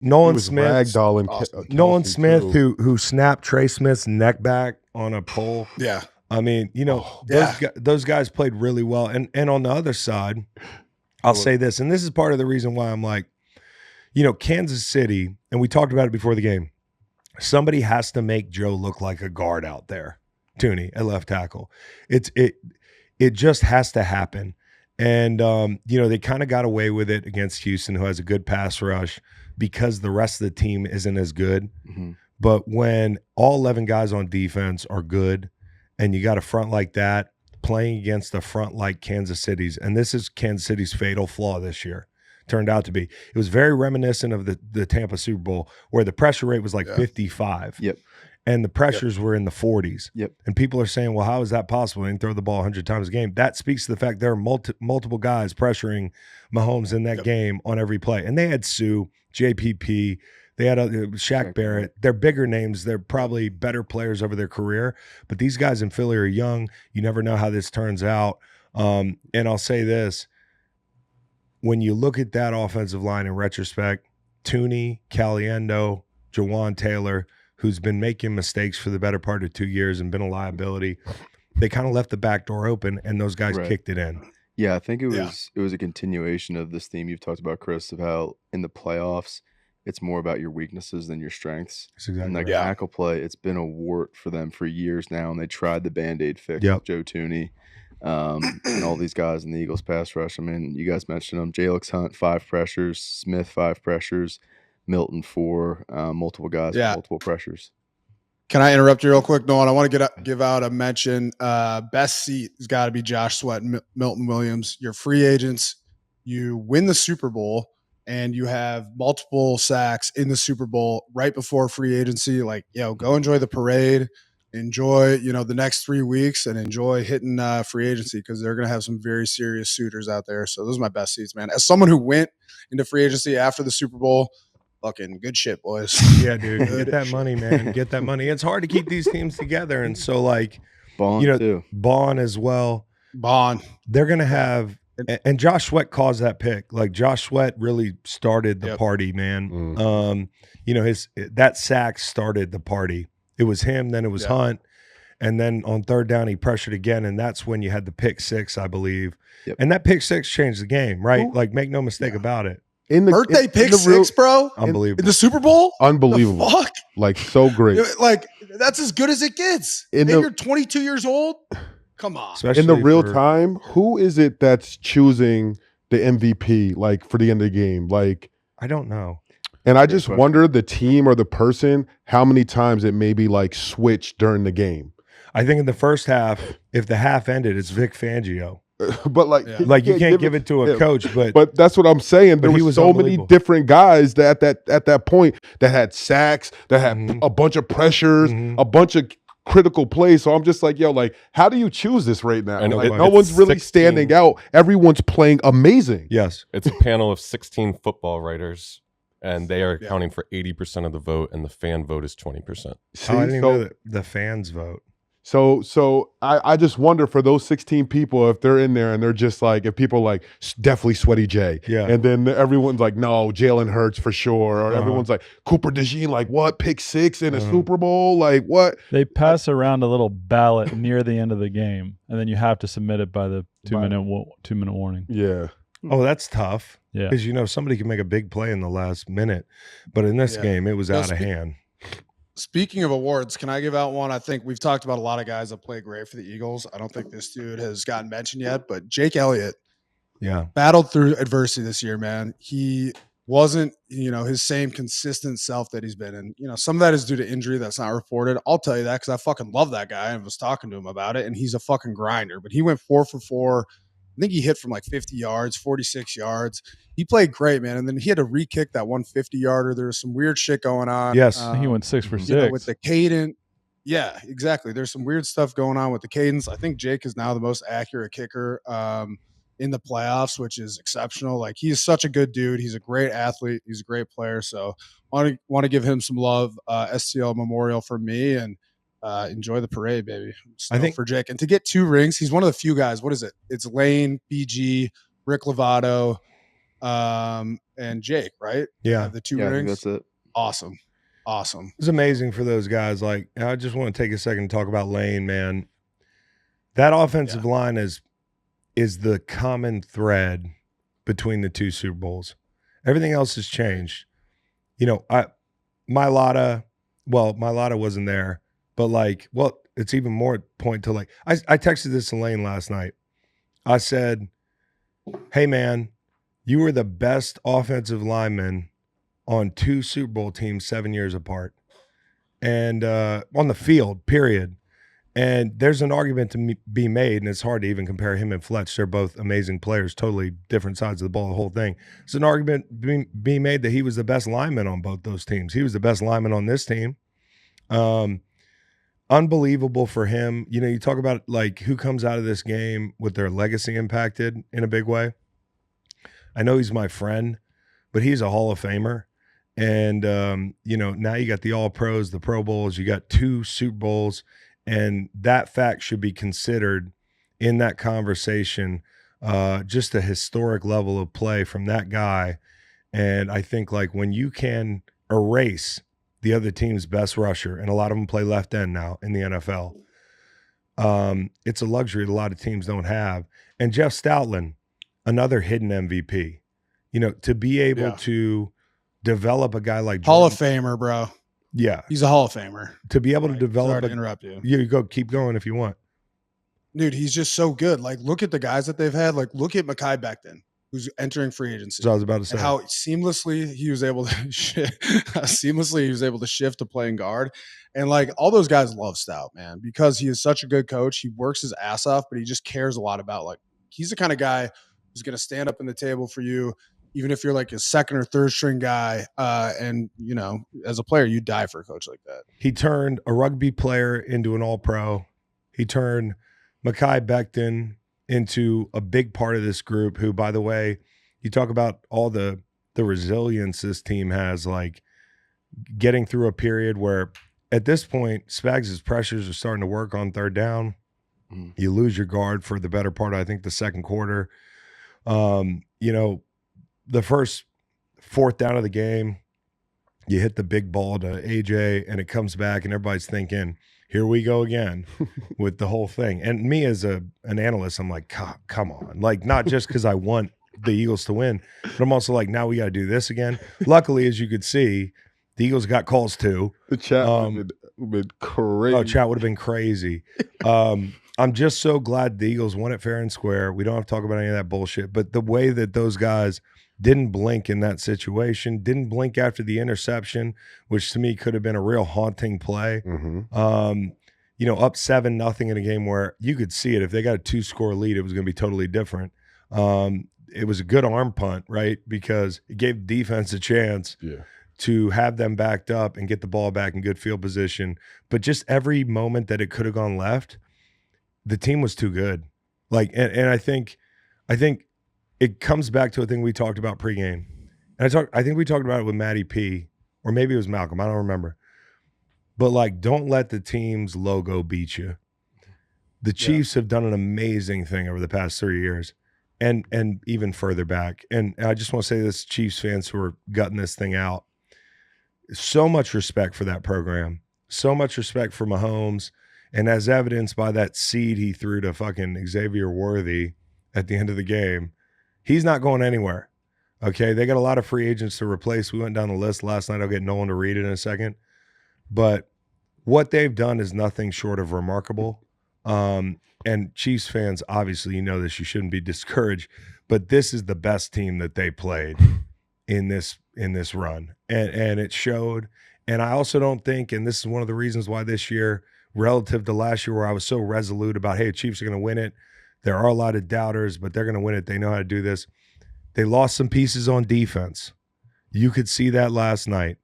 Nolan Smith, ragdolling Nolan Kelsey, Smith, too. who snapped Trey Smith's neck back on a pole. Yeah. I mean, those guys played really well. And on the other side, I'll say this, and this is part of the reason why I'm like, Kansas City, and we talked about it before the game. Somebody has to make Joe look like a guard out there, Tooney at left tackle. It just has to happen. And they kind of got away with it against Houston, who has a good pass rush, because the rest of the team isn't as good. Mm-hmm. But when all 11 guys on defense are good, and you got a front like that playing against a front like Kansas City's, and this is Kansas City's fatal flaw this year, turned out to be. It was very reminiscent of the Tampa Super Bowl, where the pressure rate was like 55. Yep. And the pressures were in the 40s. Yep. And people are saying, well, how is that possible? They can throw the ball 100 times a game. That speaks to the fact there are multiple guys pressuring Mahomes in that game on every play. And they had Sue, JPP, they had Shaq Barrett. They're bigger names. They're probably better players over their career. But these guys in Philly are young. You never know how this turns out. And I'll say this. When you look at that offensive line in retrospect, Tooney, Caliendo, Jawan Taylor, who's been making mistakes for the better part of 2 years and been a liability, they kind of left the back door open, and those guys kicked it in. Yeah, I think it was a continuation of this theme you've talked about, Chris, of how in the playoffs it's more about your weaknesses than your strengths. That's exactly and like right. tackle play, it's been a wart for them for years now, and they tried the Band-Aid fix with Joe Tooney and all these guys in the Eagles pass rush. I mean, you guys mentioned them. Jalix Hunt, 5 pressures. Smith, 5 pressures. Milton, 4. Multiple guys with multiple pressures. Can I interrupt you real quick, Nolan? I want to give out a mention. Best seat has got to be Josh Sweat and Milton Williams. You're free agents. You win the Super Bowl, and you have multiple sacks in the Super Bowl right before free agency. Like, go enjoy the parade, enjoy, the next 3 weeks, and enjoy hitting free agency, because they're going to have some very serious suitors out there. So those are my best seats, man. As someone who went into free agency after the Super Bowl, fucking good shit, boys. Yeah, dude. Get that money, man. Get that money. It's hard to keep these teams together. And so, like, Bond, too. Bond as well. Bond. They're going to have – and Josh Sweat caused that pick. Like, Josh Sweat really started the party, man. That sack started the party. It was him, then it was Hunt. And then on third down, he pressured again, and that's when you had the pick 6, I believe. Yep. And that pick 6 changed the game, right? Like, make no mistake about it. Birthday pick 6, bro. Unbelievable. In the Super Bowl? Unbelievable. The fuck? Like, so great. Like, that's as good as it gets. You're 22 years old? Come on. Especially in the real time, who is it that's choosing the MVP, like, for the end of the game? Like, I don't know. And I just wonder, the team or the person, how many times it maybe, like, switched during the game. I think in the first half, if the half ended, it's Vic Fangio. But like you can't give it to a coach, but that's what I'm saying. There was so many different guys that at that point that had sacks, that had a bunch of pressures, a bunch of critical plays. So I'm just like, how do you choose this right now? Like, no one's really standing out. Everyone's playing amazing. Yes, it's a panel of 16 football writers, and they are accounting for 80% of the vote, and the fan vote is 20%. I didn't even know that the fans vote. So I just wonder for those 16 people, if they're in there and they're just like, if people are like, definitely Sweaty J. Yeah. And then everyone's like, no, Jalen Hurts for sure. Or everyone's like, Cooper DeJean, like, what? Pick 6 in a Super Bowl? Like, what? They pass around a little ballot near the end of the game, and then you have to submit it by the 2-minute warning. Yeah. Oh, that's tough. Yeah. Because, somebody can make a big play in the last minute. But in this game, it was out of hand. Speaking of awards, can I give out one? I think we've talked about a lot of guys that play great for the Eagles. I don't think this dude has gotten mentioned yet, but Jake Elliott battled through adversity this year, man. He wasn't, his same consistent self that he's been. And, some of that is due to injury that's not reported. I'll tell you that because I fucking love that guy and was talking to him about it, and he's a fucking grinder. But he went 4 for 4. I think he hit from like 50 yards, 46 yards. He played great, man. And then he had to re-kick that 150-yarder. There was some weird shit going on. Yes. He went 6 for 6. With the cadence. Yeah, exactly. There's some weird stuff going on with the cadence. I think Jake is now the most accurate kicker in the playoffs, which is exceptional. Like, he's such a good dude. He's a great athlete. He's a great player. So want to give him some love. STL Memorial for me, and enjoy the parade, baby. I think for Jake, and to get 2 rings, he's one of the few guys. What is it? It's Lane, BG, Rick Lovato, and Jake, right? Yeah. The 2 I think rings. that's it. Awesome. It's amazing for those guys. Like, I just want to take a second to talk about Lane, man. That offensive line is the common thread between the 2 Super Bowls. Everything else has changed. You know, Mailata wasn't there, but like, well, it's even more point to like, I texted this to Lane last night. I said, hey man, you were the best offensive lineman on 2 Super Bowl teams 7 years apart. And on the field, period. And there's an argument to be made, and it's hard to even compare him and Fletch. They're both amazing players, totally different sides of the ball, the whole thing. It's an argument being made that he was the best lineman on both those teams. He was the best lineman on this team. Unbelievable for him. You know, you talk about like who comes out of this game with their legacy impacted in a big way. I know he's my friend, but he's a Hall of Famer. And, you know, now you got the All-Pros, the Pro Bowls, you got 2 Super Bowls, and that fact should be considered in that conversation, just a historic level of play from that guy. And I think, like, when you can erase the other team's best rusher, and a lot of them play left end now in the NFL, it's a luxury that a lot of teams don't have. And Jeff Stoutland, another hidden MVP, you know, to be able to develop a guy like Hall of Famer, bro. Yeah. He's a Hall of Famer. To be able to develop Sorry to interrupt you. You go, keep going if you want. Dude, he's just so good. Like, look at the guys that they've had. Like, look at Mekhi Becton, who's entering free agency. So I was about to say, and how seamlessly he was able to shift to playing guard. And like, all those guys love Stout, man, because he is such a good coach. He works his ass off, but he just cares a lot about, like, he's the kind of guy who's going to stand up in the table for you, even if you're like a second or third string guy. And, you know, as a player, you die for a coach like that. He turned a rugby player into an all-pro. He turned Mekhi Becton into a big part of this group who, by the way, you talk about all the resilience this team has, like getting through a period where at this point, Spags' pressures are starting to work on third down. You lose your guard for the better part of, I think, the second quarter. You know, the first 4th down of the game, you hit the big ball to AJ and it comes back and everybody's thinking, here we go again with the whole thing. And me as an analyst, I'm like, come on. Like, not just because I want the Eagles to win, but I'm also like, now we got to do this again. Luckily, as you could see, the Eagles got calls too. The chat would have been crazy. Oh, chat would have been crazy. I'm just so glad the Eagles won it fair and square. We don't have to talk about any of that bullshit. But the way that those guys didn't blink in that situation, didn't blink after the interception, which to me could have been a real haunting play. You know, up 7-0 in a game where you could see it. If they got a 2-score lead, it was going to be totally different. It was a good arm punt, right? Because it gave defense a chance to have them backed up and get the ball back in good field position. But just every moment that it could have gone left, the team was too good. Like, and I think it comes back to a thing we talked about pregame. And I think we talked about it with Matty P, or maybe it was Malcolm. I don't remember. But like, don't let the team's logo beat you. The Chiefs have done an amazing thing over the past 3 years, and even further back. And I just want to say this, Chiefs fans who are gutting this thing out, so much respect for that program. So much respect for Mahomes. And as evidenced by that seed he threw to fucking Xavier Worthy at the end of the game, he's not going anywhere. Okay, they got a lot of free agents to replace. We went down the list last night. I'll get Nolan to read it in a second. But what they've done is nothing short of remarkable. And Chiefs fans, obviously, you know this, you shouldn't be discouraged, but this is the best team that they played in this run. And it showed. And I also don't think, and this is one of the reasons why this year, relative to last year where I was so resolute about, hey, the Chiefs are going to win it. There are a lot of doubters, but they're going to win it. They know how to do this. They lost some pieces on defense. You could see that last night.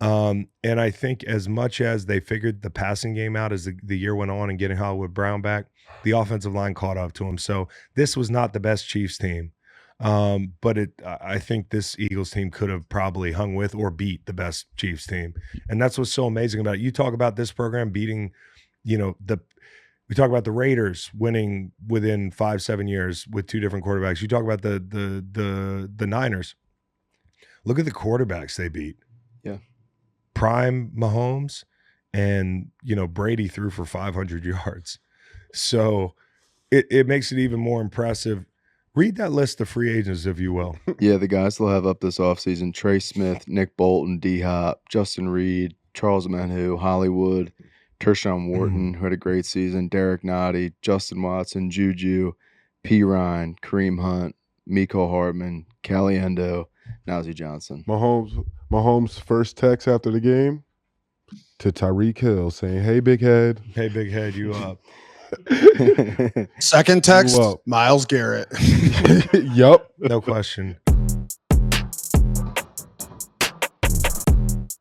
And I think as much as they figured the passing game out as the year went on and getting Hollywood Brown back, the offensive line caught up to him. So this was not the best Chiefs team. But I think this Eagles team could have probably hung with or beat the best Chiefs team. And that's what's so amazing about it. You talk about this program beating, you know, We talk about the Raiders winning within 5-7 years with 2 different quarterbacks. You talk about the Niners. Look at the quarterbacks they beat. Yeah. Prime Mahomes and, Brady threw for 500 yards. So it makes it even more impressive. Read that list of free agents, if you will. Yeah, the guys they'll have up this offseason: Trey Smith, Nick Bolton, D-Hop, Justin Reed, Charles Manhu, Hollywood, Tershawn Wharton, who had a great season, Derek Nottie, Justin Watson, Juju, P. Ryan, Kareem Hunt, Miko Hardman, Caliendo, Nazeeh Johnson. Mahomes' first text after the game to Tyreek Hill saying, "Hey, big head. Hey, big head, you up." Second text, Myles Garrett. Yup. No question.